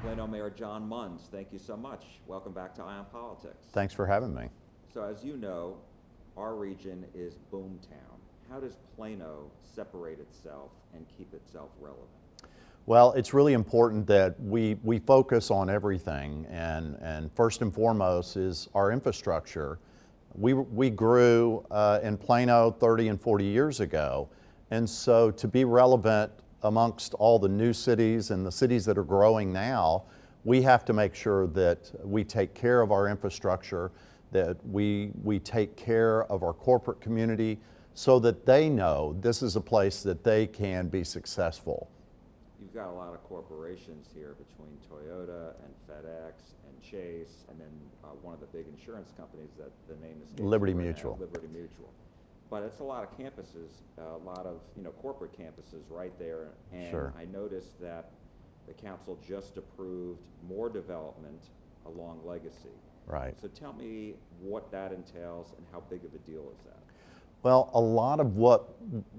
Plano Mayor John Muns, thank you so much. Welcome back to Eye on Politics. Thanks for having me. So as you know, our region is boomtown. How does Plano separate itself and keep itself relevant? Well, it's really important that we focus on everything, and first and foremost is our infrastructure. We grew in Plano 30 and 40 years ago, and so to be relevant amongst all the new cities and the cities that are growing now, we have to make sure that we take care of our infrastructure, that we take care of our corporate community so that they know this is a place that they can be successful. You've got a lot of corporations here between Toyota and FedEx and Chase, and then one of the big insurance companies that the name is Liberty Mutual. Liberty Mutual. But it's a lot of campuses, a lot of corporate campuses right there. And Sure. I noticed that the council just approved more development along Legacy. Right. So tell me what that entails and how big of a deal is that? Well, a lot of what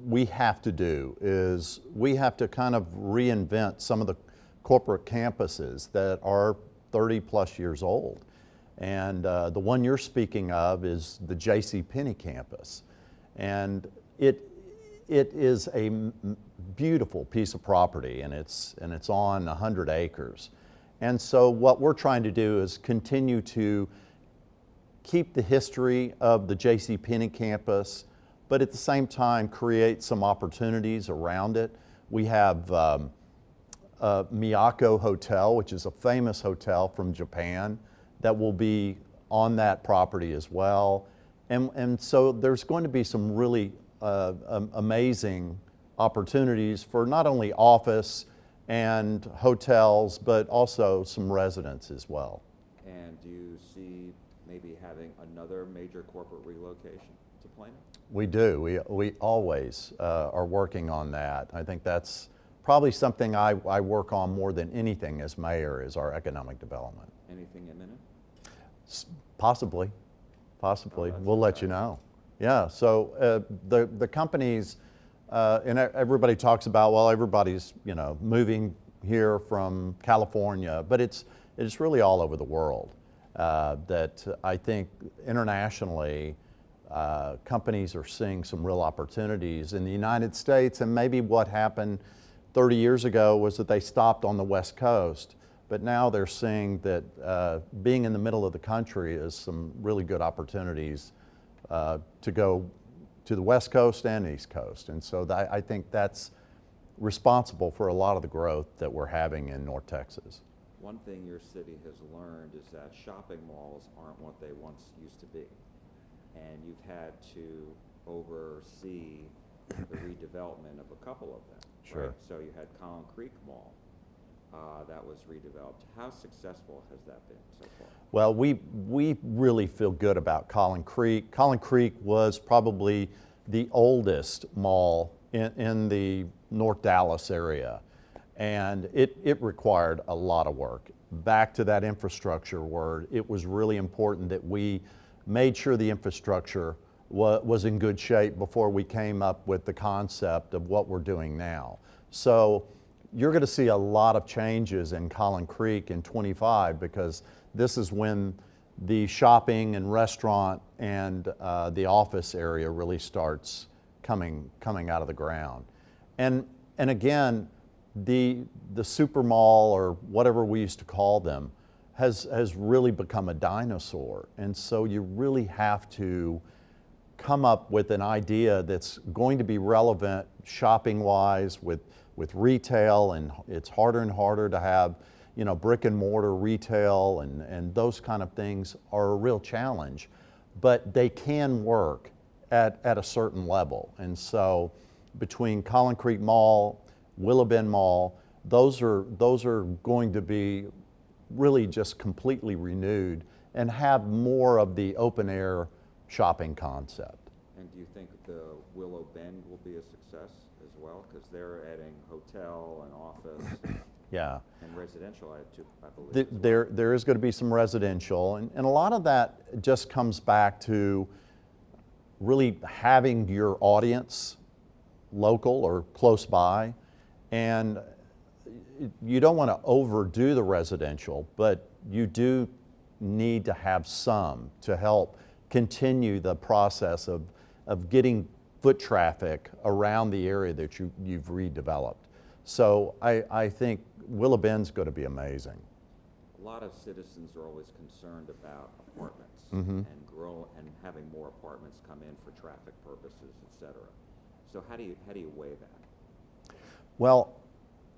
we have to do is we have to kind of reinvent some of the corporate campuses that are 30 plus years old. And the one you're speaking of is the JCPenney campus. And it is a beautiful piece of property, and it's on 100 acres. And so what we're trying to do is continue to keep the history of the JCPenney campus, but at the same time create some opportunities around it. We have Miyako Hotel, which is a famous hotel from Japan, that will be on that property as well. And so there's going to be some really amazing opportunities for not only office and hotels, but also some residents as well. And do you see maybe having another major corporate relocation to Plano? We do. We always are working on that. I think that's probably something I work on more than anything as mayor, is our economic development. Anything imminent? Possibly. Oh, We'll let you know. Yeah, so the companies, and everybody talks about, well, everybody's moving here from California, but it's really all over the world. That I think internationally, companies are seeing some real opportunities in the United States, and maybe what happened 30 years ago was that they stopped on the West Coast. But now they're seeing that being in the middle of the country is some really good opportunities to go to the West Coast and East Coast. And so I think that's responsible for a lot of the growth that we're having in North Texas. One thing your city has learned is that shopping malls aren't what they once used to be. And you've had to oversee the redevelopment of a couple of them. Sure. Right? So you had Collin Creek Mall. That was redeveloped. How successful has that been so far? Well, we really feel good about Collin Creek. Collin Creek was probably the oldest mall in the North Dallas area, and it required a lot of work. Back to that infrastructure word, it was really important that we made sure the infrastructure was in good shape before we came up with the concept of what we're doing now. So you're going to see a lot of changes in Collin Creek in '25, because this is when the shopping and restaurant and the office area really starts coming out of the ground. And again, the super mall, or whatever we used to call them, has really become a dinosaur. And so you really have to come up with an idea that's going to be relevant shopping-wise with retail, and it's harder and harder to have brick and mortar retail, and those kind of things are a real challenge, but they can work at a certain level. And so between Collin Creek Mall, Willow Bend Mall, those are going to be really just completely renewed and have more of the open air shopping concept. And do you think the Willow Bend will be a success as well? Because they're adding hotel and office. Yeah. And residential, I believe. There is going to be some residential, and a lot of that just comes back to really having your audience local or close by. And you don't want to overdo the residential, but you do need to have some to help continue the process of getting foot traffic around the area that you've redeveloped. So I think Willow Bend's going to be amazing. A lot of citizens are always concerned about apartments Mm-hmm. and having more apartments come in for traffic purposes, et cetera. So how do you weigh that? Well,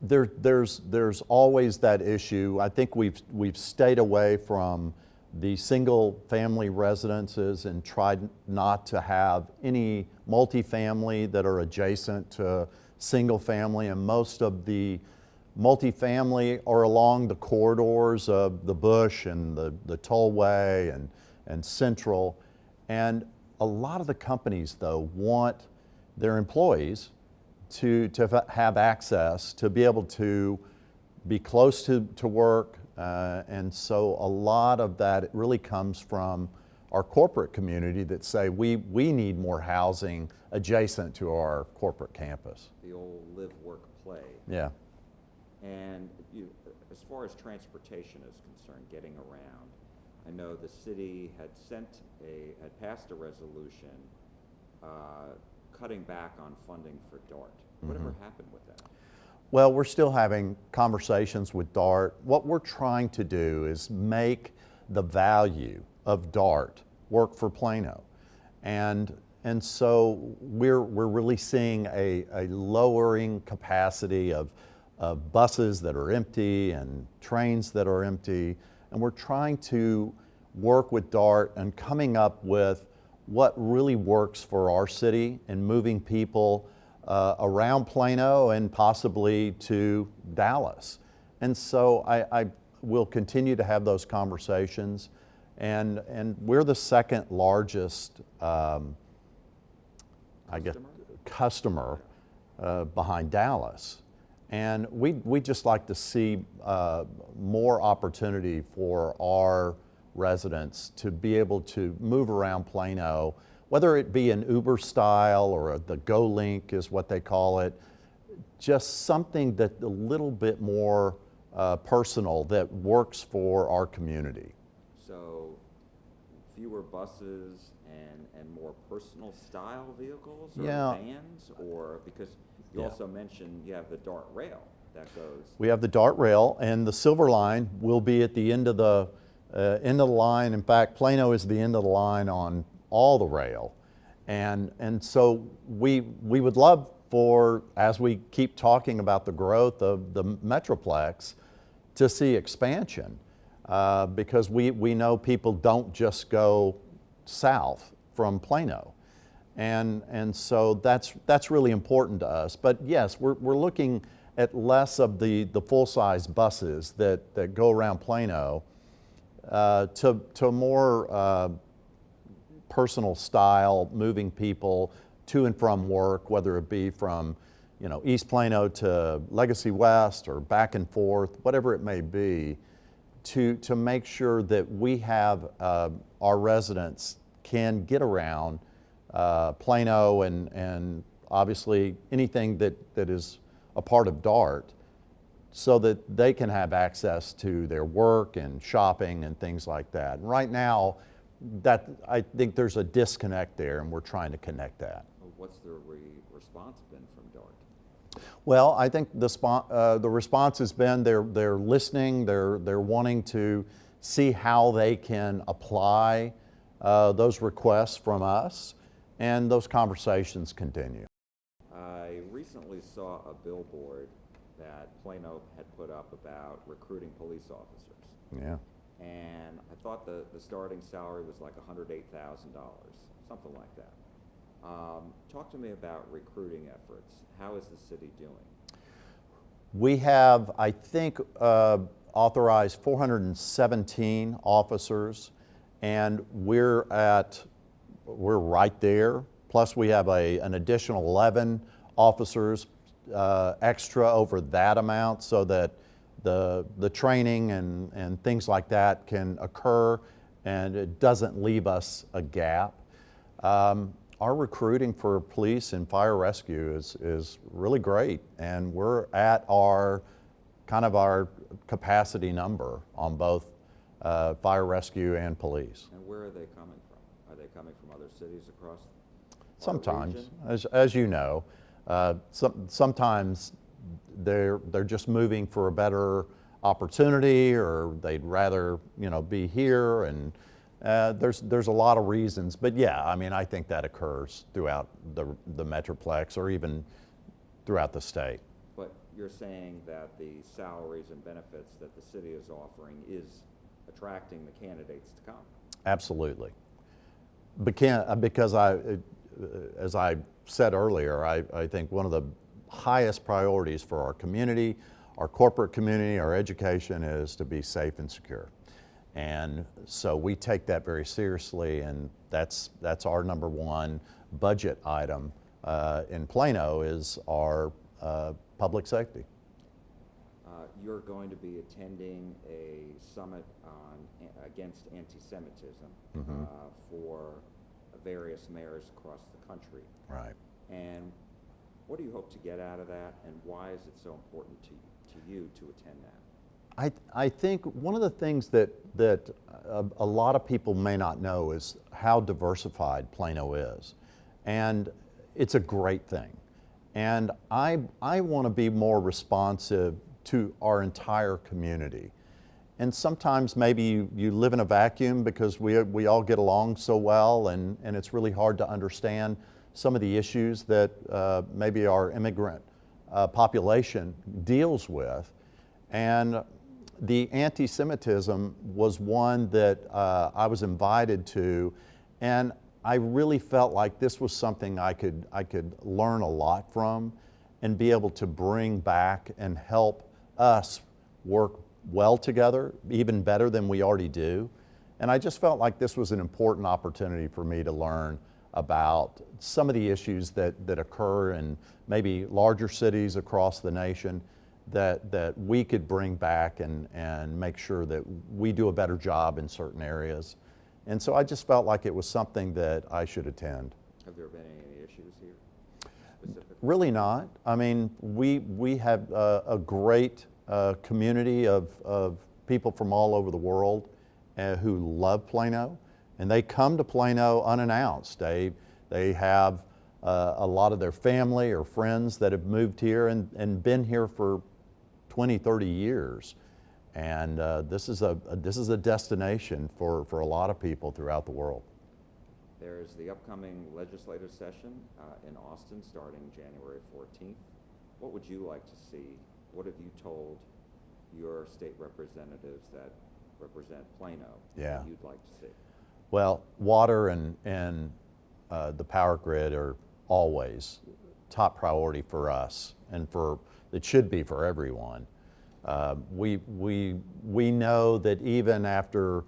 there's always that issue. I think we've stayed away from the single family residences and tried not to have any multifamily that are adjacent to single family, and most of the multifamily are along the corridors of the Bush and the Tollway and Central. And a lot of the companies though want their employees to have access, to be able to be close to work. And so a lot of that really comes from our corporate community that say we need more housing adjacent to our corporate campus. The old live, work, play. Yeah. And as far as transportation is concerned, getting around, I know the city had passed a resolution cutting back on funding for DART. Whatever happened with that? Well, we're still having conversations with DART. What we're trying to do is make the value of DART work for Plano. And so we're really seeing a lowering capacity of buses that are empty and trains that are empty. And we're trying to work with DART and coming up with what really works for our city and moving people around Plano and possibly to Dallas. And so I will continue to have those conversations. And we're the second largest, customer behind Dallas. And we just like to see more opportunity for our residents to be able to move around Plano, whether it be an Uber style or the Go Link is what they call it, just something that a little bit more personal that works for our community. So fewer buses and more personal style vehicles or vans, or because you also mentioned you have the DART rail that goes. We have the DART rail, and the Silver Line will be at the end of the line. In fact, Plano is the end of the line on all the rail. And so we would love for, as we keep talking about the growth of the Metroplex, to see expansion because we know people don't just go south from Plano. And so that's really important to us. But yes, we're looking at less of the full-size buses that go around Plano to more personal style, moving people to and from work, whether it be from East Plano to Legacy West or back and forth, whatever it may be, to make sure that we have our residents can get around Plano and obviously anything that is a part of DART, so that they can have access to their work and shopping and things like that. And right now, I think there's a disconnect there, and we're trying to connect that. What's the response been from DART? Well, I think the response has been they're listening, they're wanting to see how they can apply those requests from us, and those conversations continue. I recently saw a billboard that Plano had put up about recruiting police officers. Yeah. And I thought the starting salary was like $108,000, something like that. Talk to me about recruiting efforts. How is the city doing? We have, I think, authorized 417 officers, and we're right there. Plus, we have an additional 11 officers extra over that amount, so that the training and things like that can occur, and it doesn't leave us a gap. Our recruiting for police and fire rescue is really great, and we're at our kind of our capacity number on both fire rescue and police. And where are they coming from? Are they coming from other cities across our Sometimes, region? as you know, sometimes they're just moving for a better opportunity, or they'd rather be here, and there's a lot of reasons. But yeah, I mean, I think that occurs throughout the Metroplex or even throughout the state. But you're saying that the salaries and benefits that the city is offering is attracting the candidates to come? Absolutely. Because as I said earlier, I think one of the highest priorities for our community, our corporate community, our education is to be safe and secure. And so we take that very seriously, and that's our number one budget item in Plano is our public safety. You're going to be attending a summit against anti-Semitism for various mayors across the country. Right. And what do you hope to get out of that, and why is it so important to you to attend that? I think one of the things that a lot of people may not know is how diversified Plano is. And it's a great thing. And I want to be more responsive to our entire community. And sometimes maybe you live in a vacuum because we all get along so well, and it's really hard to understand some of the issues that maybe our immigrant population deals with. And the anti-Semitism was one that I was invited to, and I really felt like this was something I could learn a lot from and be able to bring back and help us work well together, even better than we already do. And I just felt like this was an important opportunity for me to learn about some of the issues that occur in maybe larger cities across the nation that we could bring back and make sure that we do a better job in certain areas. And so I just felt like it was something that I should attend. Have there been any issues here specifically? Really not. I mean, we have a great community of people from all over the world who love Plano, and they come to Plano unannounced. They have a lot of their family or friends that have moved here and been here for 20, 30 years. And this is a destination for a lot of people throughout the world. There's the upcoming legislative session in Austin starting January 14th. What would you like to see? What have you told your state representatives that represent Plano that you'd like to see? Well, water and the power grid are always top priority for us, and it should be for everyone. We know that even after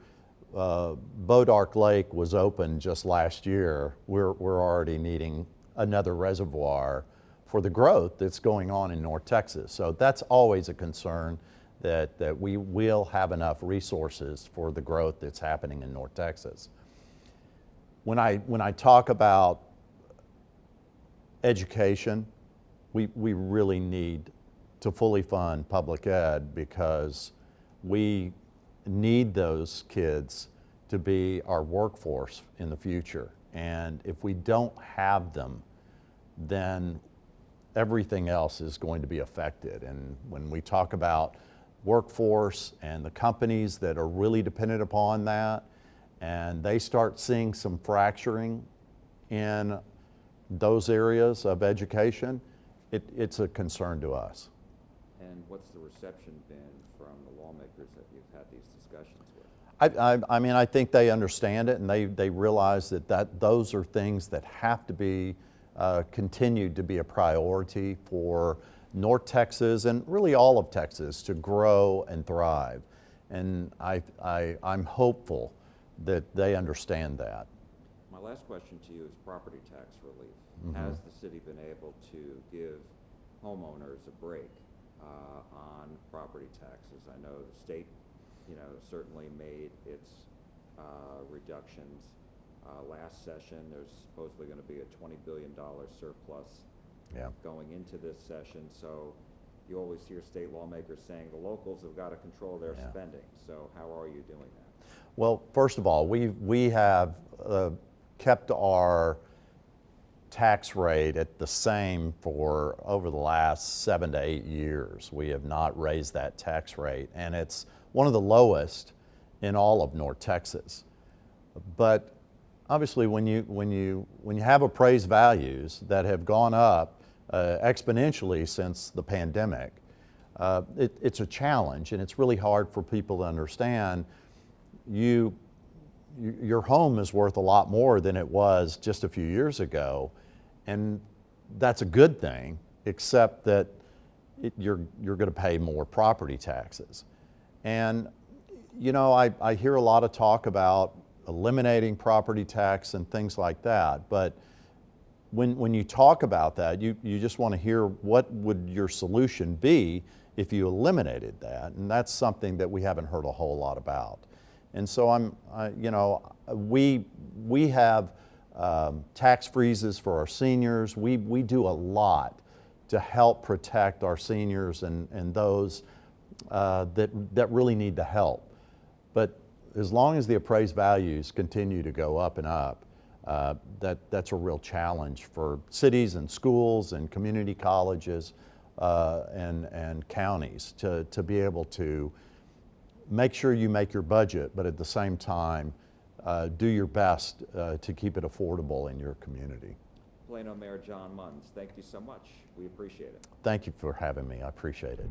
Bodark Lake was opened just last year, we're already needing another reservoir for the growth that's going on in North Texas. So that's always a concern, that we will have enough resources for the growth that's happening in North Texas. When I talk about education, we really need to fully fund public ed, because we need those kids to be our workforce in the future. And if we don't have them, then everything else is going to be affected. And when we talk about workforce and the companies that are really dependent upon that, and they start seeing some fracturing in those areas of education, it's a concern to us. And what's the reception been from the lawmakers that you've had these discussions with? I mean, I think they understand it, and they realize that those are things that have to be continued to be a priority for North Texas and really all of Texas to grow and thrive. And I'm hopeful that they understand that. My last question to you is property tax relief. Mm-hmm. Has the city been able to give homeowners a break on property taxes? I know the state, certainly made its reductions. Last session, there's supposedly going to be a $20 billion surplus going into this session. So you always hear state lawmakers saying the locals have got to control their Yeah. spending. So how are you doing that? Well, first of all, we have kept our tax rate at the same for over the last 7 to 8 years. We have not raised that tax rate, and it's one of the lowest in all of North Texas. But obviously, when you have appraised values that have gone up exponentially since the pandemic, it's a challenge, and it's really hard for people to understand. Your home is worth a lot more than it was just a few years ago, and that's a good thing, except that you're going to pay more property taxes. And you know, I hear a lot of talk about eliminating property tax and things like that, but when you talk about that, you just want to hear what would your solution be if you eliminated that, and that's something that we haven't heard a whole lot about. And so we have tax freezes for our seniors. We do a lot to help protect our seniors and those that really need the help. But as long as the appraised values continue to go up and up, that's a real challenge for cities and schools and community colleges and counties to be able to make sure you make your budget, but at the same time, do your best to keep it affordable in your community. Plano Mayor John Muns, thank you so much. We appreciate it. Thank you for having me. I appreciate it.